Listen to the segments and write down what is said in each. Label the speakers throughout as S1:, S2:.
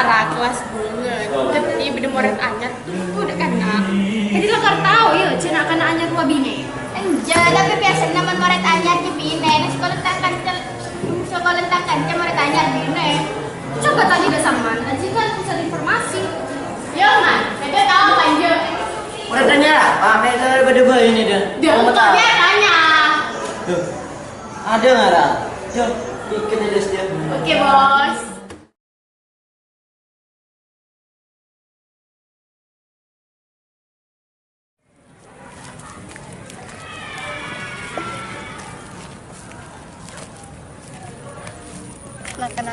S1: Sarah kelas bunga. Tapi beda murid anyar tuh udah kena.
S2: Jadi lo kan tahu ya, cina kena anyar dua bini.
S3: Enggak, tapi biasa nama murid anyar di bine. Nah, sekolah takkan murid anyar bine.
S2: Coba tadi udah sama, aja kan bisa informasi.
S3: Yo man, beda tahu apa aja.
S4: Murid anyar apa? Mereka berdua ini dia.
S3: Dia tanya.
S4: Ada nggak lah? Yuk, bikin aja dia.
S3: Oke bos.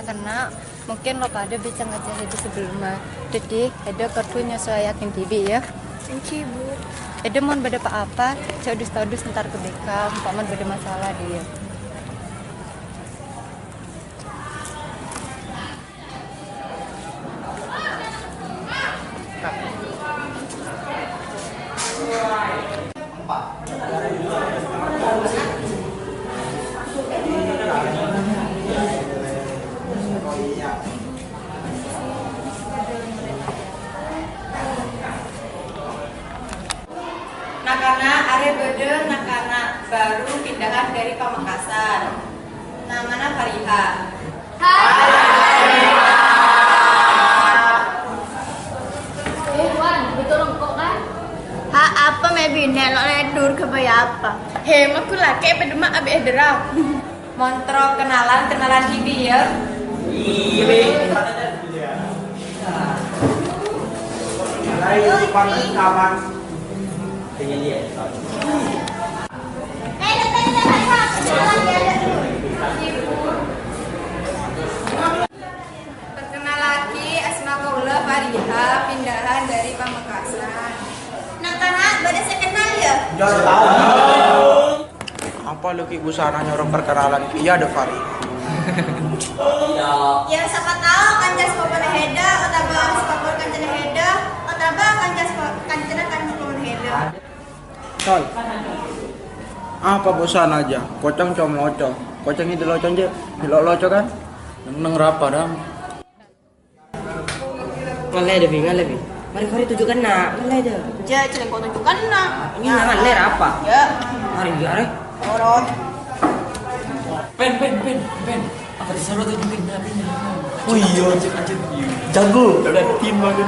S5: Kena mungkin lo pada bisa ngajar itu sebelumnya. Jadi ada kartunya saya yakin TV ya.
S1: Thank you, Bu.
S5: Ada mau beda apa? Saya dus ntar ke BK, paman beda masalah dia.
S6: Nakana are bede nakana baru pindahan dari Pamekasan. Namanya Fariha.
S3: Wan, betul kok kan? Apa mebine lo ledur ke apa?
S1: Hema kula kayak pada mak abe ederau.
S6: Montro kenalan TV ya. Perkenalaki Asma Kaula Fariha pindahan dari Pamekasan.
S3: Nakana, pada saya kenal ya?
S7: Apa lu ki busana orang perkenalan iya ada Fari.
S3: Ya siapa tahu kan jas popon heda, otaba popon kancana heda, otaba kan jas kancana kan popon heda.
S7: Sol. Apa busana aja? Kocang comoco. Kocang itu locong je. Loco kan? Neng rapa dam.
S4: Ngalai deh, ngalai deh. Mari tunjukkan nak, ngalai deh.
S1: Ja, cina kau tunjukkan nak.
S4: Ini ngalai apa?
S1: Ya.
S4: Mari biar.
S1: Orang.
S8: Pen. Apa disuruh tunjukin nabi?
S4: Oh iya, jago.
S8: Udah tim banget.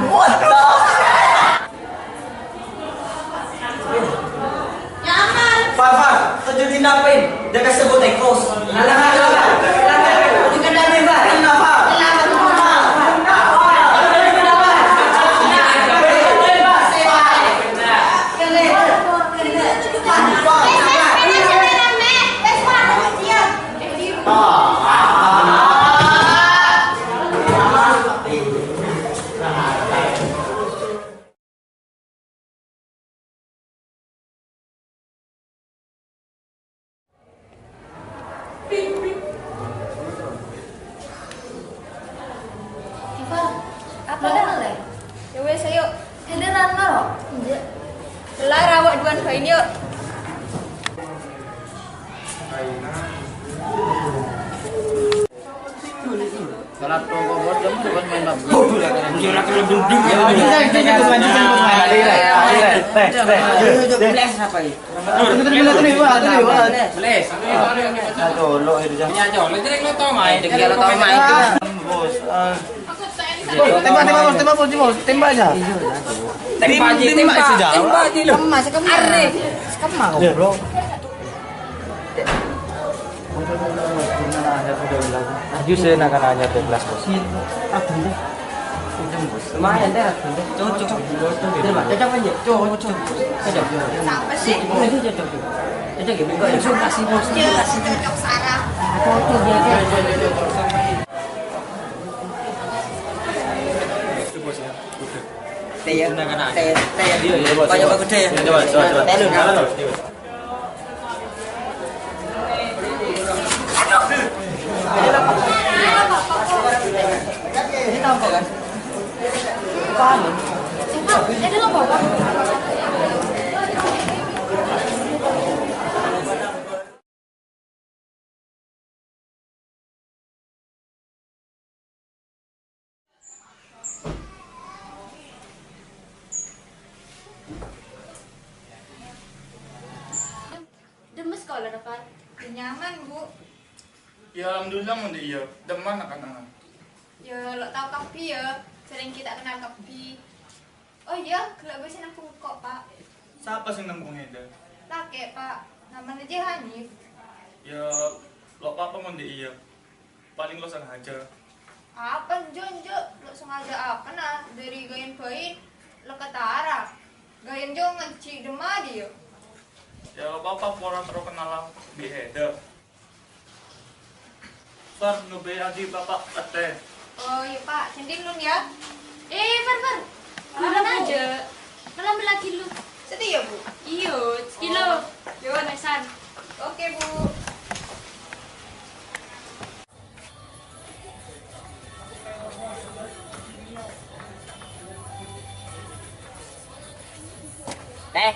S4: Far, tunjukin napain? Dia kasih sebut ekos. Alah. Tunjukkan nabi, Pak. Kenapa?
S5: Apa dah? Ya wes ayo. Henderan lo. Lah rawat duan kain yuk.
S8: Salah tuh bos jam bukan main bagus.
S7: Kira kalau duduk ya.
S4: Belas apa ini?
S8: Beles.
S7: Aduh, lo itu jangan.
S8: Ini aja, lo jadi lo tau main.
S4: Dia lo tahu main itu.
S7: Bos. Tembak aja. Tembak saja.
S8: Tembak aja lo.
S4: Kemas, Kemas goblok.
S7: Justru nak nanya 12 bos.
S4: Lumayan deh. Cocok. Cocok aja. Cocok.
S3: Sampai sih.
S4: Cocok. Cocok gitu. Cocok kasih bos.
S3: Cocok Sarah.
S4: Cocok dia. Teh ya. Teh.
S7: Iya, bos.
S4: Banyak bagus deh ya.
S7: Coba.
S4: Teh lu. Ini tahu kan? Paham?
S5: Jadi lo bawa.
S6: Nyaman, Bu.
S8: Ya alhamdulillah mun iya. Deman anak-anak.
S6: Ya, lo tahu Kapi ya. Sering kita kenal Kapi. Oh iya, kalau biasa aku kok, Pak.
S8: Siapa sih nembung Heda?
S6: Laki, Pak. Namanya aja Hanif.
S8: Ya lo apa mun iya. Paling lo sengaja.
S6: Apa jonjo? Lo sengaja apa nah? Dari gayan bayi lo ketara. Gayan jo ngecik demah dia.
S8: Ya lo apa orang terkenal di Heda. Far nube adi bapak ate.
S6: Oh iya Pak, cending nun ya.
S2: Far. Malam aja. Malam lagi lu.
S6: Setia Bu.
S2: Iyo, kilo. Yo, Nesan.
S6: Oke Bu.
S4: Teh,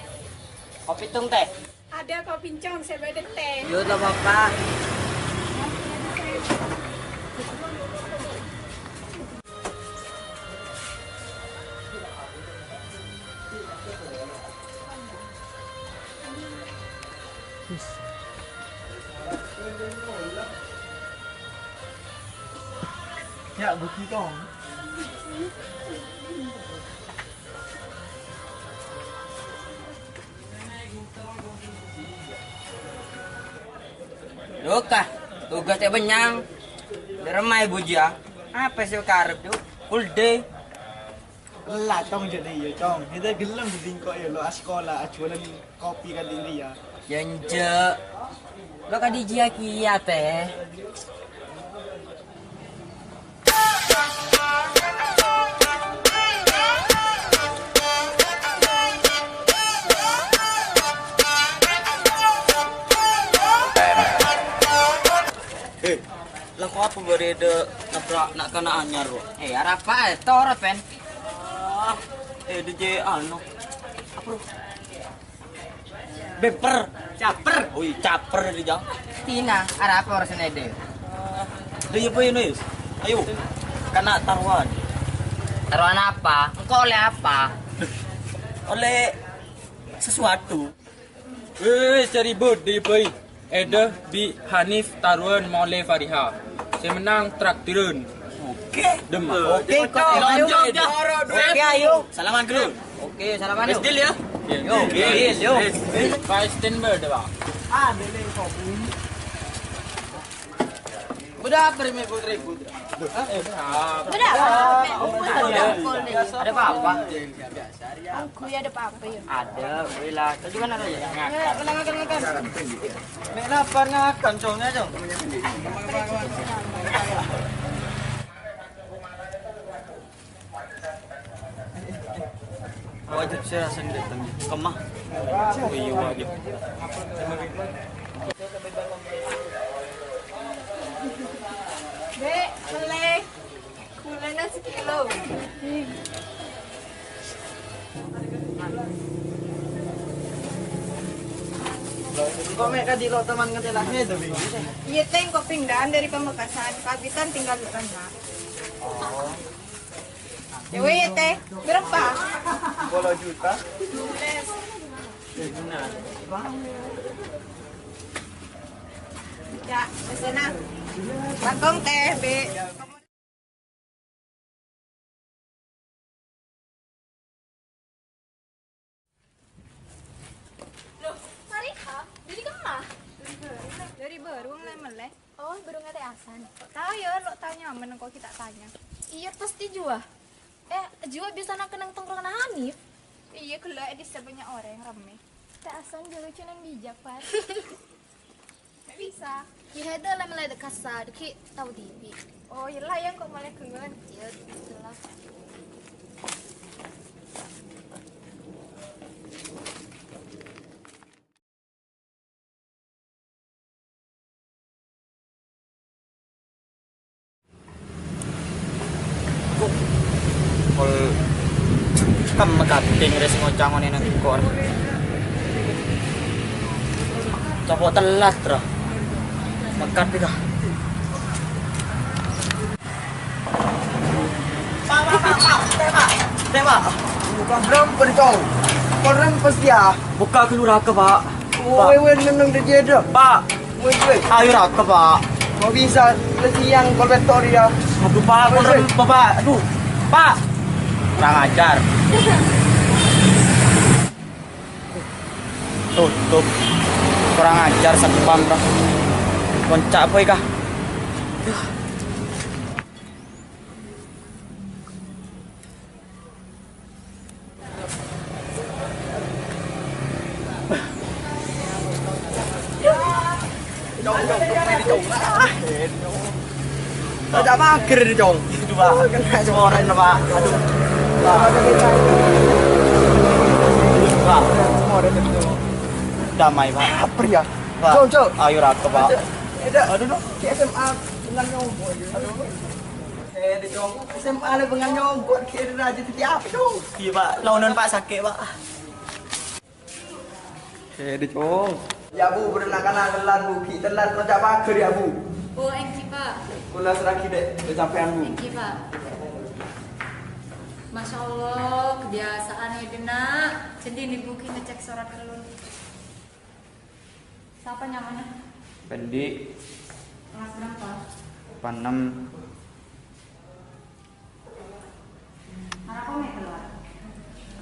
S4: kopi tung teh.
S1: Ada kau pincong, saya beda teh.
S4: Yo tak apa-apa.
S7: Ya begitu.
S4: Duka, tugas teh benyang. Diremai buja. Apa sih karep tuh? Full day.
S7: Lah tong jadi ya tong. Kita gelam di tingkok ya lo sekolah jualan kopi kan diri ya.
S4: Janje. Lo kan dijia kia teh. Lah kok apa berede nabrak nak kena anyar lo? Arah apa itu orang pen? DJ anu. Apa lo? Beper, caper. Oi, caper di jang. Tina, arah apa orang senede? Dia apa ini? Ayo. Kena taruhan. Taruhan apa? Engkau oleh apa? Oleh sesuatu.
S9: Cari bud di bayi. Eda bi Hanif taruhan Maulay Fariha. Saya menang traktiran.
S4: Oke.
S9: Demak.
S4: Oke, Oke, ayo. Salaman dulu. Oke, salaman yuk. Deal ya. Yo.
S9: Five Stenberg dah.
S7: Udah beri putri.
S4: Ada apa-apa?
S1: Aku ya ada apa-apa ya.
S4: Ada, bila. Itu juga ada ya.
S1: Makan.
S7: Mek lapar ngakan congnya cong. Wajib saya sendiri datang. Kemah.
S9: Oh iya wajib.
S6: Dek, melek. Gulanya sekilo.
S7: Kok mek kadi lo teman ngetelahnya tapi.
S6: Iya teh, kok pindahan dari Pamekasan. Kabitan tinggal di Renang. Ya weh ya teh, berapa?
S7: 10 juta.
S6: Ya, ke sana. Bangkong teh, Be.
S2: Loh, Mariha, jadi kemah?
S6: Dari baru mulai meleh.
S2: Oh, baru nggak asan.
S6: Tahu ya, lo tahu nyaman kok kita tanya.
S2: Iya, pasti jua. Jua bisa nak kenang tongkrongan Hanif.
S6: Iya, kalau di sebanyak orang yang rame.
S2: Tak asan juga cuman bijak, Pak.
S6: Nggak bisa.
S2: Ya, ada lah mulai dekat sadiki tahu TV.
S6: Oh, iyalah yang kok mulai keluar.
S2: Iya, jelas.
S4: Kol kam makating res ngocang nang kor. Coba telat ra. Makat pika. Pak.
S7: Bukan berapa kau. Orang pasti ya.
S4: Buka kelurahan ke, Pak.
S7: Woi, neneng dia ada.
S4: Pak, Ayo raka pak.
S7: Mau bisa siang kolektor ya.
S4: Aduh pak, bapak. Aduh, pak. Kurang ajar. Tutup. Kurang ajar satu pamrah. Koncak apa ikah?
S7: Ada mager di dong.
S4: Itu pak. Kena suara pak. Aduh. Pak. Damai pak.
S7: Apa ya?
S4: Pak.
S7: Cok.
S4: Ayo raka pak.
S7: Aduh no. Ke SMA dengan nyobot. Aduh. Di dong. SMA le dengan nyobot kira aja setiap dong.
S4: Iya pak. Launan pak sakit pak.
S7: Di dong. Ya bu, berenang-renang telat bu. Kita telat macam mager ya bu.
S5: Oh, engki Pak.
S7: Kula seraki dek, kecapean bu.
S5: Engki Pak. Masya Allah, kebiasaan ya nak. Jadi ini buki ngecek surat kelun. Siapa namanya?
S7: Pendi.
S5: Kelas berapa?
S7: 6.
S5: Arah kau mau keluar?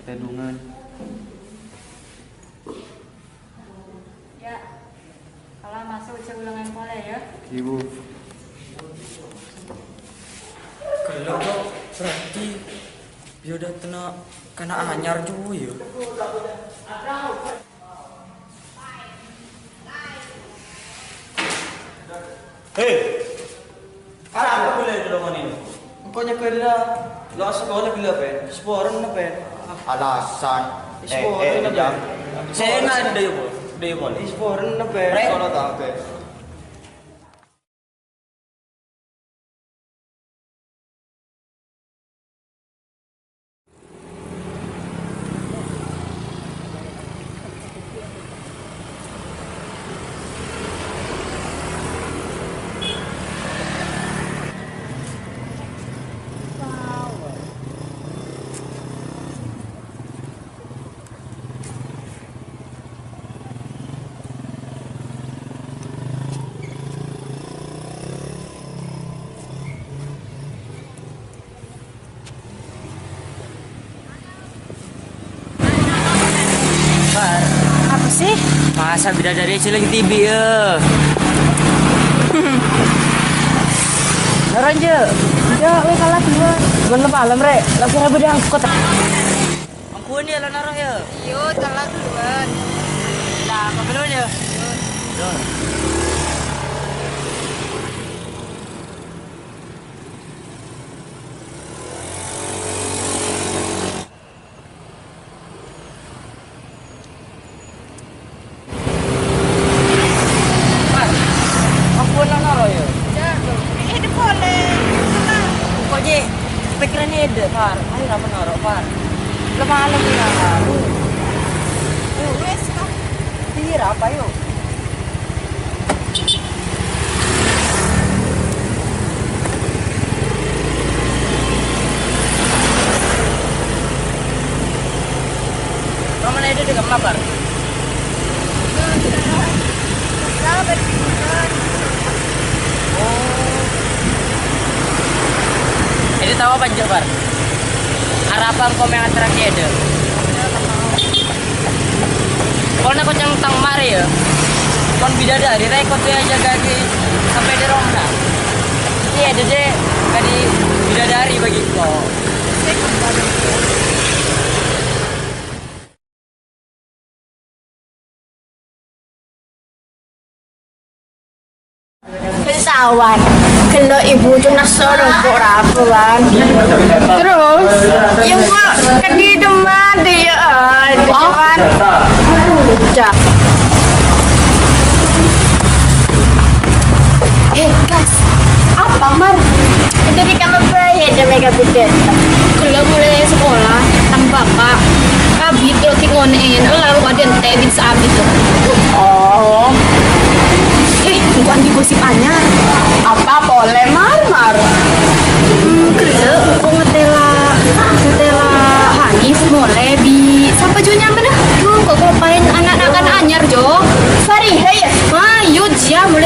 S7: Kedungan.
S5: Ya. Kalau masuk cek ulangan boleh ya.
S7: Ibu.
S4: Kalau kok berarti ya udah kena anyar juga ya. Hei, apa boleh dulu ini?
S7: Engkaunya kerja lo sekolah bila pen? Sporan na pen?
S4: Alasan.
S7: Jam.
S4: Saya nggak ada ya bu, ada ya boleh.
S7: Sporan na pen? Kalau tak pen.
S2: Apa sih?
S4: Masa bidadari cilik tibi ya.
S2: Naran je. Ya, we kalah dua. Mana malam rek? Langsung aja beda angkot.
S4: Aku ni lah narah ya.
S6: Yo, telat duluan.
S4: Lah, apa belum ya?
S2: Pikirannya ide, Far. Ayo ramen naro, Far. Lemah alam ni lah.
S6: Wes kah?
S2: Tira apa yuk? Ramen ide dengan lapar. Ini tahu apa Jabar? Harapan komen terakhir ada. Kalau nak kocang tang mari ya, kon bidadari rekod dia aja kaki sampai di Romna. Iya dede kali bidadari bagi kau.
S3: Pesawat. Kalau ibu tu nak sorong kok rapuan. Terus, yang kok kadi demam dia kawan. Cak. Gas. Apa Mar? Jadi kamu bayar dia mega bidet.
S2: Kalau mulai sekolah, tanpa bapak, kabit lo tingonin, lalu ada tebit saat itu.
S3: Oh.
S2: Bukan digosipannya.
S3: Apa boleh Mar?
S2: Kerja, kok ngetela Hanif mulai bi. Siapa junya mana? Kok ngapain anak-anak anyar Jo?
S3: Sorry, hey.
S2: Ayo dia mulai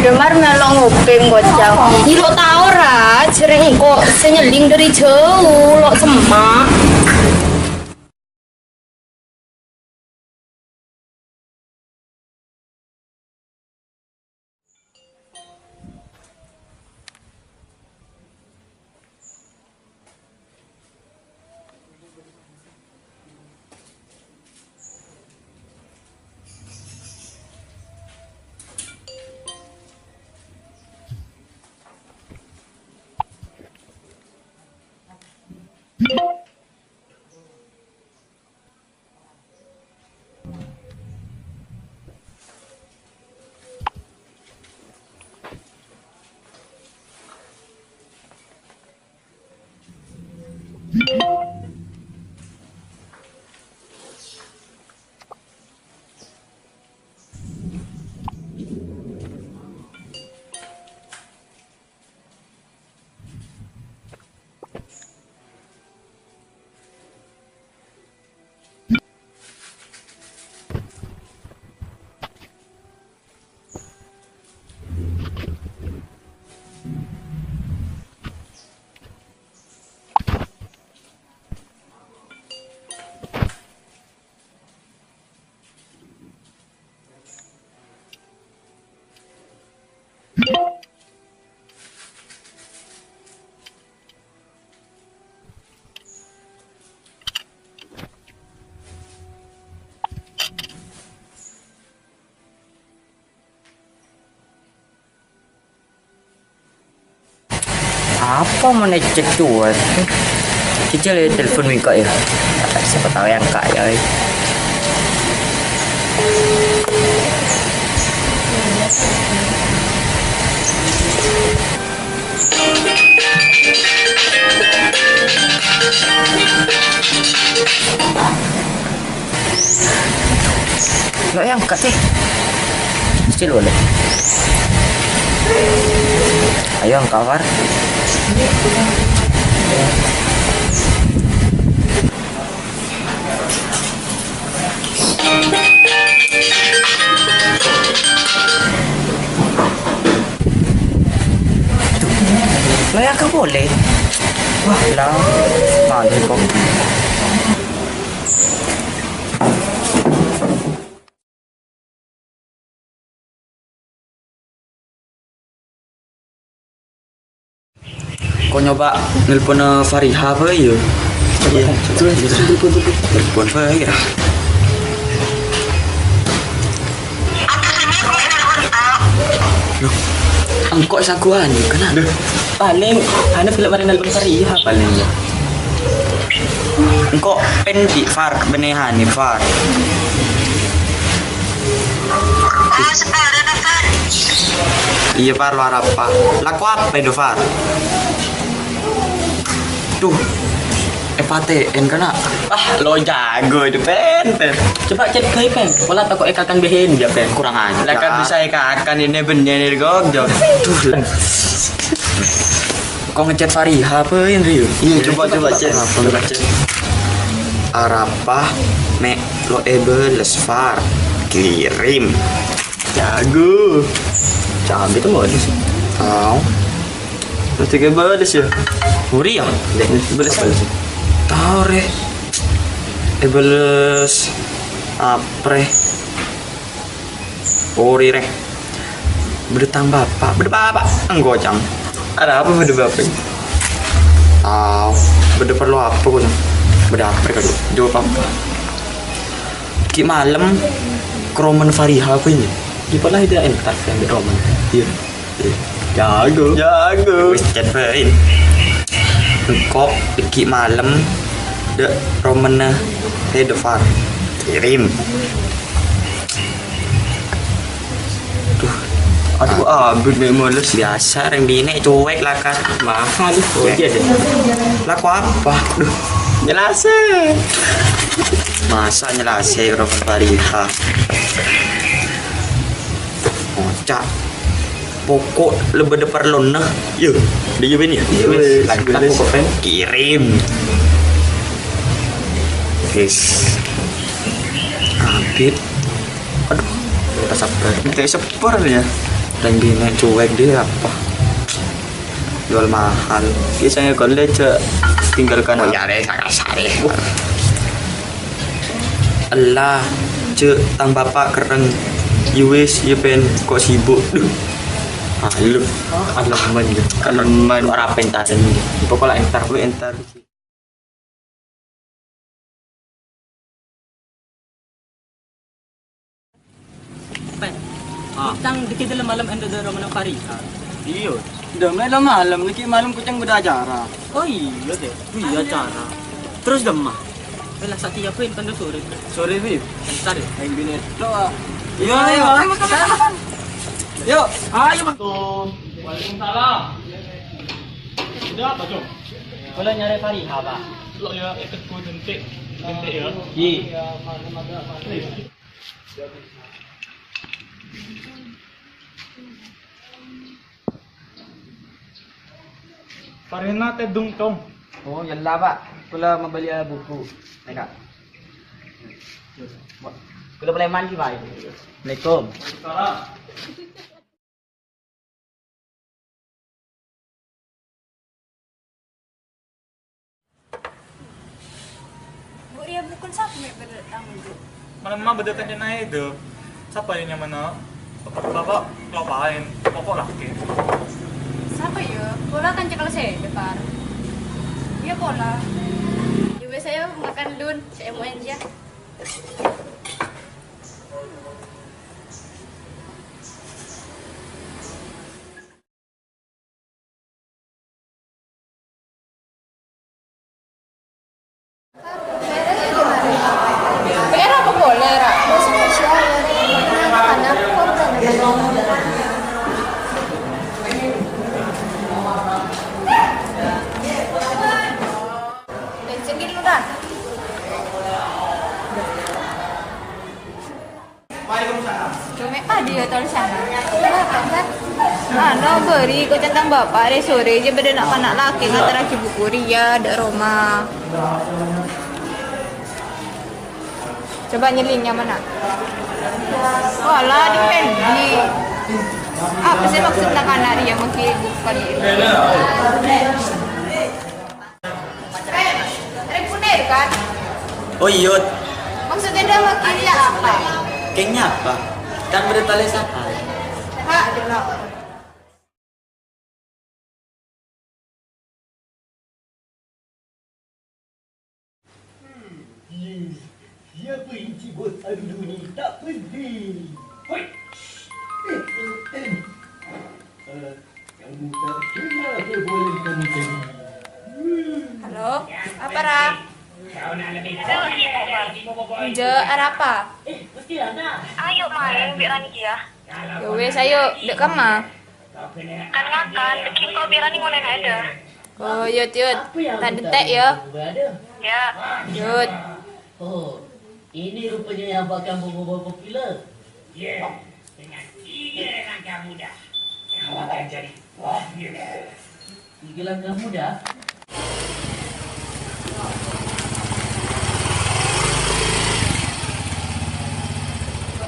S5: ada mar melok nguping kocang. Iro tau ra, jereng kok senyeling dari jauh lo semak.
S2: Apa mau cek tuh? Cicil ya telepon Mika ya. Siapa tahu yang kaya. Lo yang angkat sih. Cicil boleh. Ayo angkat Far. Layak ka boleh. Wah lah, mali kok.
S7: Kau nyoba nelpon Fariha apa ya? Iya, telepon apa ya? Loh, angkot sakuan kenapa? Paling anda film hari nelpon Fariha paling ya. Engkau pendi Far benehan nih Far. Iya Far, luar apa? Laku apa itu Far? Tuh, FATN kena. Lo jago itu pen. Coba cek ke pen. Pola takut ekakan behen dia pen. Kurang aja. Lah kan bisa ekakan ini bener nih gogjo. Tuh. Kau ngechat Fariha apa ini? Iya, coba cek. Coba cek. Arapah me lo ebeles Far. Kirim. Jago. Cabe itu mau sih. Tahu. Terus tiga balas ya. Uri ya? Balas. Tahu re. Balas apre. Uri re. Berdetang bapak. Enggocang. Ada apa beda bapak? Tahu. Beda perlu apa kok? Beda apa kado? Jawab apa? Ki malam Kromen Fariha apa ini? Di pala tidak entar yang di Roman. Iya. Jago. Wis chatbain. Kok iki malam de Romana Hedefar kirim. Tuh. Aduh abis memoles biasa yang bini cuek lah kan. Mahal itu aja deh. Laku apa? Duh. Jelasin. Masa nyelase Roman Fariha. Cak pokok lebih depan lona yuk dia ben ya lanjut pokok kirim guys update aduh kita sabar kayak sepur ya Dan bina cuek dia apa? Jual mahal. Biasanya kalau dia tinggalkan. Oh ya deh, sakasari. Allah, tang bapak kereng. Yuwis, ya pen kok sibuk. Duh. Lu kaleman gitu. Kaleman ora pentasan gitu. Pokoknya entar lu entar.
S2: Tang dikit dalam malam endo dari mana Farisa.
S4: Iya. Udah malam lagi malam kucing beracara.
S2: Oh iya deh.
S4: Iya acara. Terus demah.
S2: Bela sakit ya pun tanda sore.
S4: Sore Vip.
S2: Entar ya.
S4: Main binet doa. Iya, ayo. Yuk.
S2: Ayo bang.
S8: Waalaikumsalam. Udah apa, Jom?
S2: Kalau nyari Fariha pak.
S8: Lo ya ikutku jentik. Jentik ya.
S2: Iya.
S8: Parena teh dungtong.
S2: Oh yalla pak. Kalau membeli buku. Mereka. Kalau boleh mandi pak. Assalamualaikum.
S8: Salam.
S3: Bu Ria bukan siapa yang berdatang itu?
S8: Mana mah berdatang naik itu. Siapa yang mana? Bapak ngapain? Pokok laki.
S1: Siapa ya? Bola kan cekal saya depan. Iya bola. Juga saya makan dun, saya mau aja.
S6: PR apa boleh, Ra? Bensin dulu dah. Cuma dia tahu sana. Kenapa kan? Ano beri ko centang bapak deh sore aja beda nak anak laki kata laki buku Ria ada Roma. Coba nyelingnya mana? Oh lah di Fendi. Apa sih maksud tentang anak Ria mungkin bukan itu. Repuner kan?
S4: Oh iya.
S6: Maksudnya dia makin Ria apa?
S4: Kayaknya apa? Kan bertali siapa?
S6: Hak adalah.
S10: Siapa yang cibut adu ni tak penting. Hoi. Kamu tak kena perbolehkan jadi.
S6: Halo, apa Ra? Je, ada apa?
S3: Ayo main biar Rani ya.
S6: Ya wes, ayo, dek kama.
S3: Kan ngakan, dekin kau biar Rani ngonen ada.
S6: Oh, yut. Tadi tek ya.
S3: Ya.
S6: Yut.
S10: Oh, ini rupanya yang bakal membawa popular. Ya, dengan 3 langkah mudah, kamu akan jadi popular. 3 langkah mudah?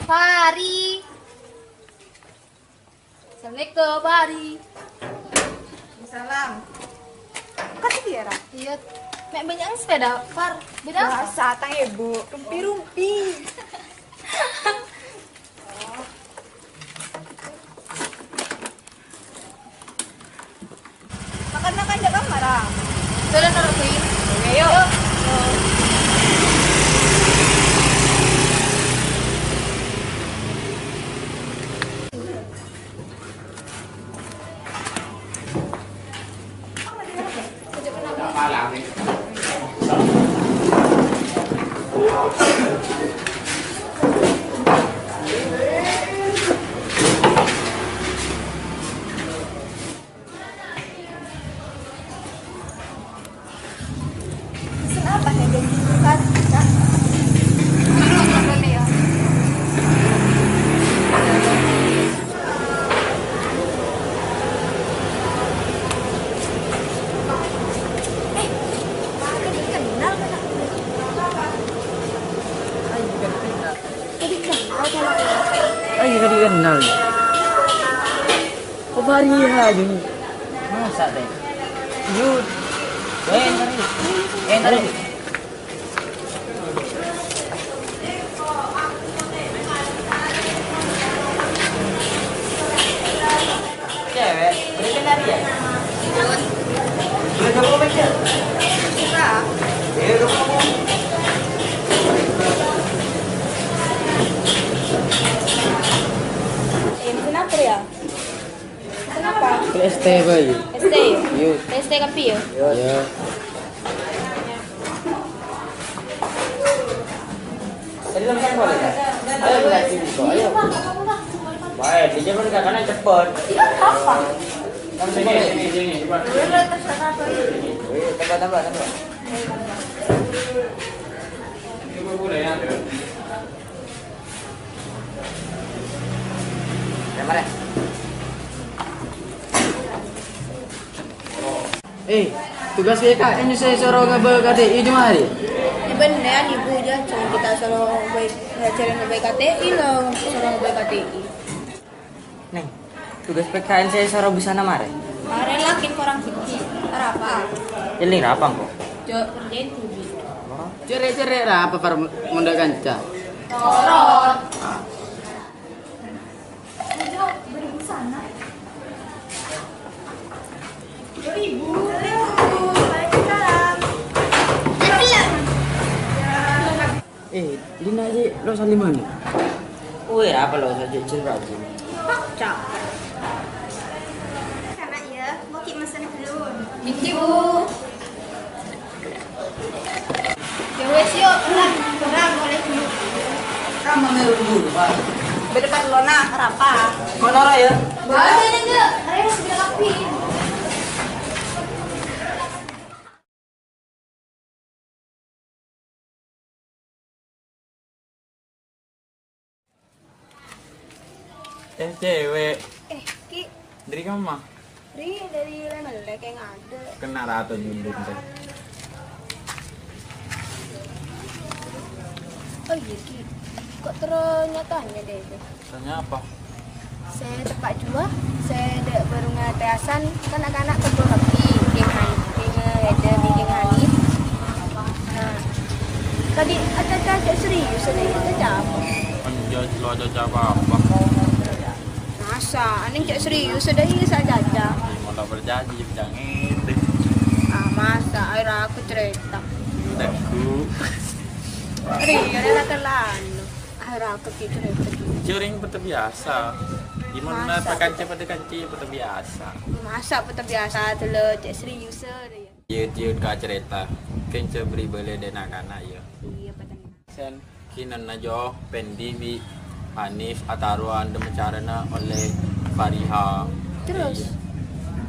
S1: Fari. Assalamualaikum Fari.
S6: Salam. Kasih dia, Ra.
S1: Iya. Mek banyak sepeda, Far. Beda apa?
S6: Biasa, tang ibu. Rumpi-rumpi. Makan-makan dek kamar, Ra.
S1: Sudah naruhin.
S6: Ayo. Kenapa nih dia bukan? Ya.
S1: Kenal kan?
S2: Oh iya dikenal. Fariha juga. Masa deh? Yud. Entar. Cewek, berarti lari ya? Boleh coba baca?
S3: Suka.
S1: Ini kenapa ya? Kenapa?
S2: ST boy.
S1: ST ya?
S2: Yuk.
S1: ST kapi ya?
S2: Ya. Tadi lo kan boleh kan? Ayo kita sini kok, ayo. Baik, di jaman karena cepet.
S1: Apa?
S2: Sini, cepat. Tambah. Boleh ya. Kamera. Tugas BKN saya suruh ngebel KTI cuma hari.
S6: Ini beneran ibu aja, cuma kita suruh ngajarin ngebaik KTI loh, suruh ngebaik KTI.
S2: Neng, tugas PKN saya suruh busana mare.
S6: Mare lakin korang siki, apa?
S2: Jadi apa kok?
S6: Jok kerjain tubi.
S2: Cerai apa para munda kanca?
S6: Torot.
S2: Lina aja lo saling mana? Wih, apa lo saja cerita aja?
S6: Cak.
S3: Karena ya, mau ki mesen dulu.
S6: Ini bu. Ya wes yuk, orang boleh dulu.
S2: Kamu meru dulu, Pak.
S6: Berdepan lona, apa?
S2: Mana orang ya?
S6: Ada nih enggak? Ada sudah kapi.
S9: Cewek.
S6: Ki,
S9: Dari kamu mah?
S6: dari Lemele kayak nggak ada.
S9: Kena ratu nyundun teh.
S6: Oh iya Ki, kok ternyatanya deh itu?
S9: Tanya apa?
S6: Saya tepat juga, saya ada baru ngateasan kan anak-anak kebun kopi, geng ada di geng Hanif. Nah, tadi ada serius ada itu apa?
S9: Anjay, lo ada apa?
S6: Masa, aneh cak serius ada ini saya jaja.
S9: Mau berjanji jangan itu.
S6: Ah masa, air aku cerita.
S9: Teku.
S6: Ada lalu. Air aku cerita.
S9: Curing betul biasa. Gimana
S6: Masa?
S9: kanci pada kanci betul biasa.
S6: Masa peta biasa tuh lo cak serius ada ya.
S9: Yud ka cerita. Kence beri beli dan anak-anak ya.
S6: Iya betul.
S9: Sen kinan na jo pendibi Hanif ataruan demecarana oleh Fariha.
S6: Terus?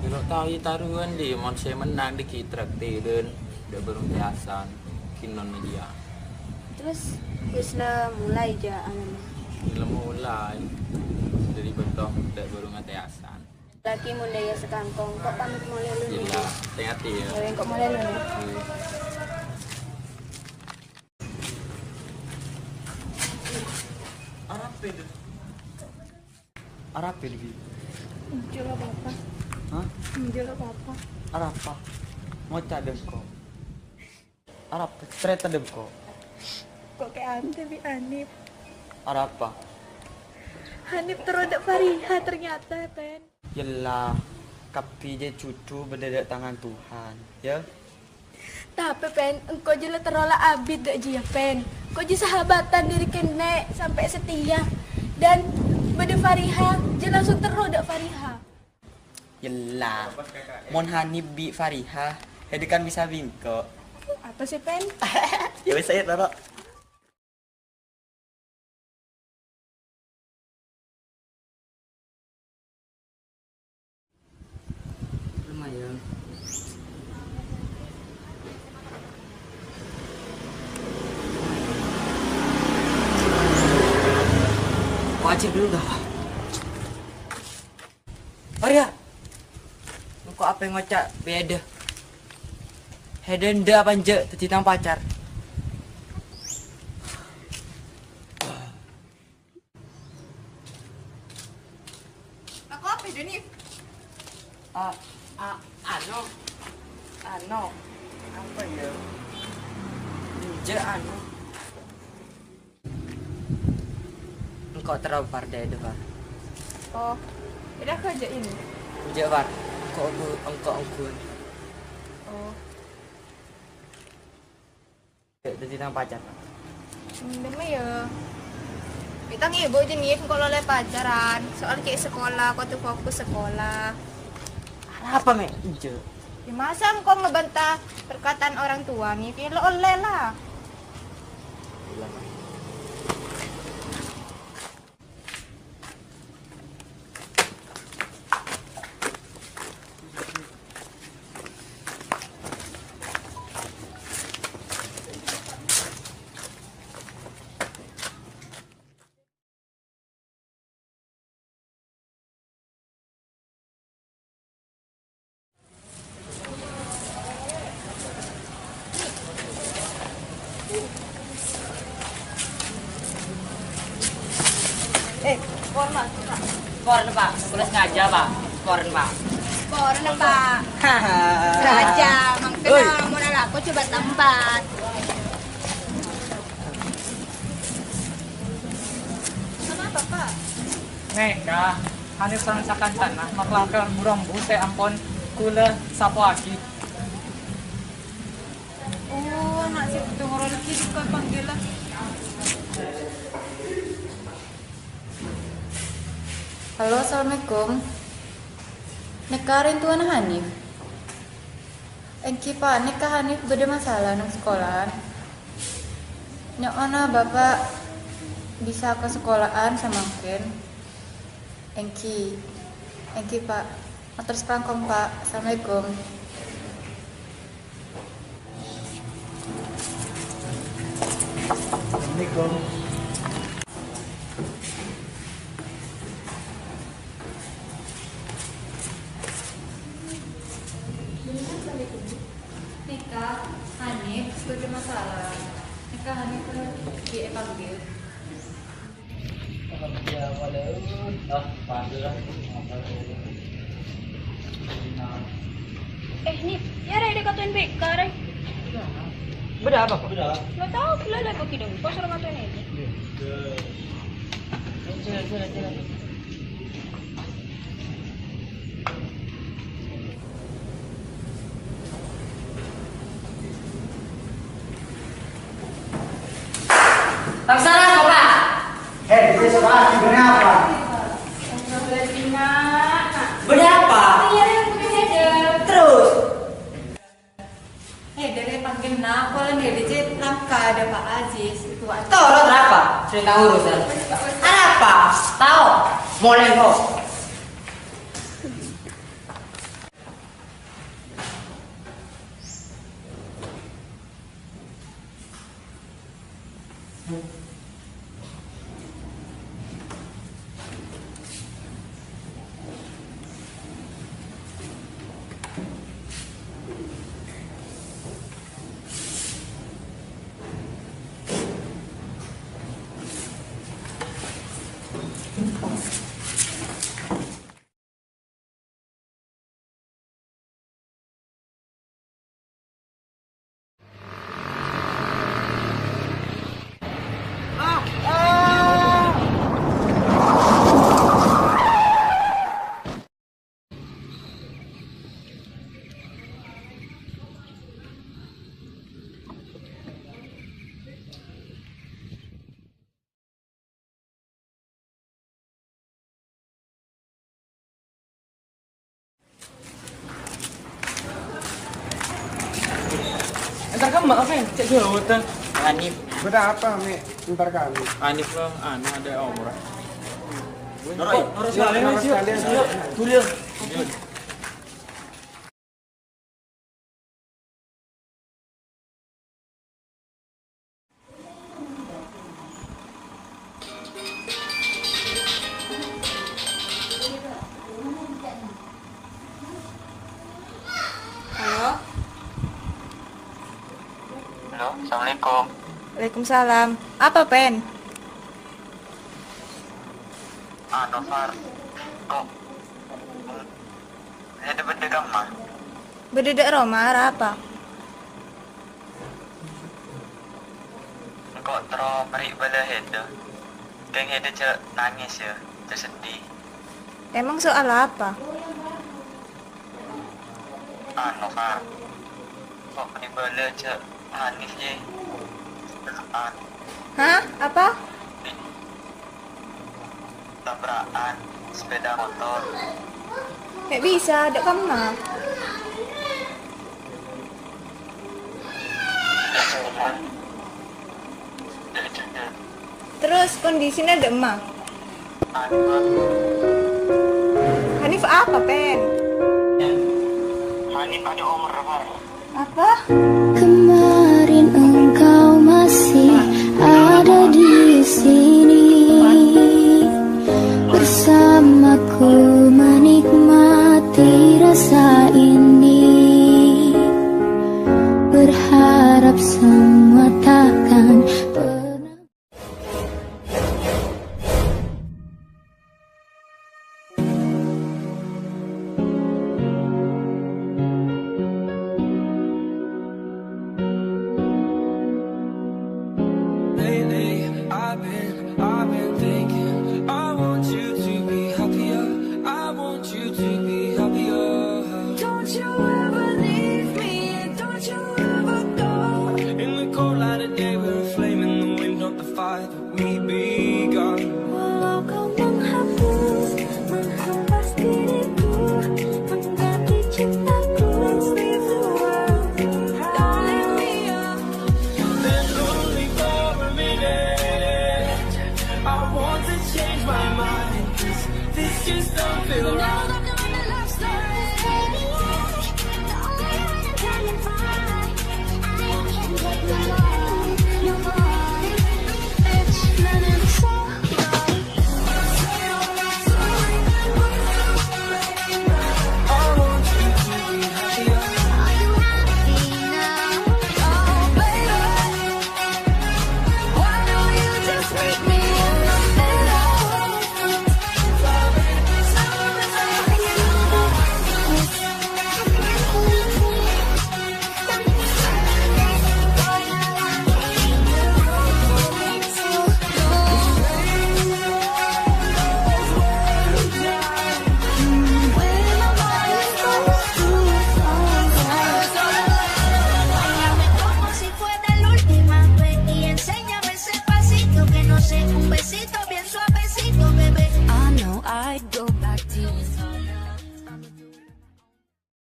S9: Kalau tahu taruhan di mon saya menang di kitraktirin udah berung biasan kinon dia.
S6: Terus wis lah mulai aja anaknya.
S9: Bila mulai dari bentuk udah berung ateasan.
S6: Laki mulai ya sekangkong kok pamit mulai lu.
S9: Gila, hati ya.
S6: Yang kok mulai lu.
S7: Arab itu.
S6: Muncul apa?
S7: Hah?
S6: Muncul apa?
S7: Arab apa? Mau cadem kok. Arab cerita dem kok.
S6: Kok kayak ante bi Hanif.
S7: Arab apa?
S6: Hanif terodak Fariha ternyata Pen.
S7: Yelah, kapi je cucu berdedak tangan Tuhan, ya?
S6: Tapi Pen, engkau jelas terolah abid dak jia Pen. Kau je sahabatan diri kene sampai setia dan bade Fariha je langsung terodak Fariha.
S7: Yelah, mon Hanif bi Fariha, hede kan bisa bingko.
S6: Apa sih Pen?
S7: Ya wes saya taruh.
S2: Lumayan. Wajib dulu dah. Maria. Kok apa yang ngocak beda? Hedenda panje tetitang pacar.
S6: Aku apa ini?
S2: Ano, apa ya? Anu. Engkau terlalu partai itu, Pak.
S6: Oh, udah kerja ini.
S2: Pak. Engkau.
S6: Oh,
S2: Jadi nang pacar.
S6: memang ya. Kita ibu jenis kalau oleh pacaran, soal kayak sekolah, kau tuh fokus sekolah.
S2: Apa, Mek? Ijo.
S6: Ya masa engkau ngebantah perkataan orang tua nih, lo oleh lah.
S2: Koren, Pak. Boleh sengaja, Pak. Koren, Pak.
S3: Koren Pak. Sengaja, makanya mau aku coba tempat. Kenapa Pak?
S8: Neka, Hanif serangsakan tanah, maklangkan murang saya ampon kula sapo aki.
S1: Oh, nak si tunggu lagi di kau panggil lah.
S5: Halo, assalamualaikum. Nekarin tuan Hanif. Engki Pak, nikah Hanif beda masalah nang sekolahan. Nyak mana bapak bisa ke sekolahan sama Ken? Engki Pak. Atur sepangkong Pak. Assalamualaikum.
S8: Assalamualaikum.
S5: Nikah Hanif beda masalah. Nikah Hanif dipanggil.
S3: Nih, ya ada katuin bekar.
S2: Beda apa, Pak?
S3: Nggak tahu, gila lah kok kidung. Kok suruh katuin ini?
S2: Jalan. Taksana, Bapak.
S11: Itu sekolah sebenarnya apa?
S2: Berapa? Terus.
S5: Dari panggil nak, kalau nih DJ langka ada Pak Aziz itu
S2: Tahu lo berapa? Sudah tahu urusan. Ada apa? Tahu? Mulai kok.
S8: Ntar kamu apa ya? Cek dulu tuh.
S2: Hanif.
S11: Beda apa, Mi? Ntar kami.
S9: Hanif lah, ada omrah.
S8: Harus sekalian.
S2: Dulu.
S7: Halo, Assalamualaikum.
S6: Waalaikumsalam. Apa Pen?
S7: Novar. Kok Heda beda kamar.
S5: Berdedek Roma apa?
S7: Engkau terus merik bala Heda. Keng Heda cak nangis ya, cak sedih.
S5: Emang soal apa?
S7: Anu kan. Kok merik bala cak Hanif je. Tabrakan.
S5: Hah? Apa?
S7: Tabrakan sepeda motor.
S5: Nggak bisa, ada kamar. Terus kondisinya ada emak. Hanif apa, Pen?
S7: Hanif ada umur berapa?
S5: Apa?
S12: Kemarin engkau masih ada di sini bersamaku menikmati rasa ini, berharap semua takkan pernah.
S13: Lately, I've been thinking, I want you to be happier. I want you to be happier. Don't you ever leave me, and don't you ever go. In the cold light of day, we're a flame in the wind, not the fire that we begun.
S12: Walau kau menghapus, menghempas diriku, mengganti cintaku. Let's leave the world.
S13: Don't leave me up, then only for a minute. I want to change my mind, 'cause this just don't feel right.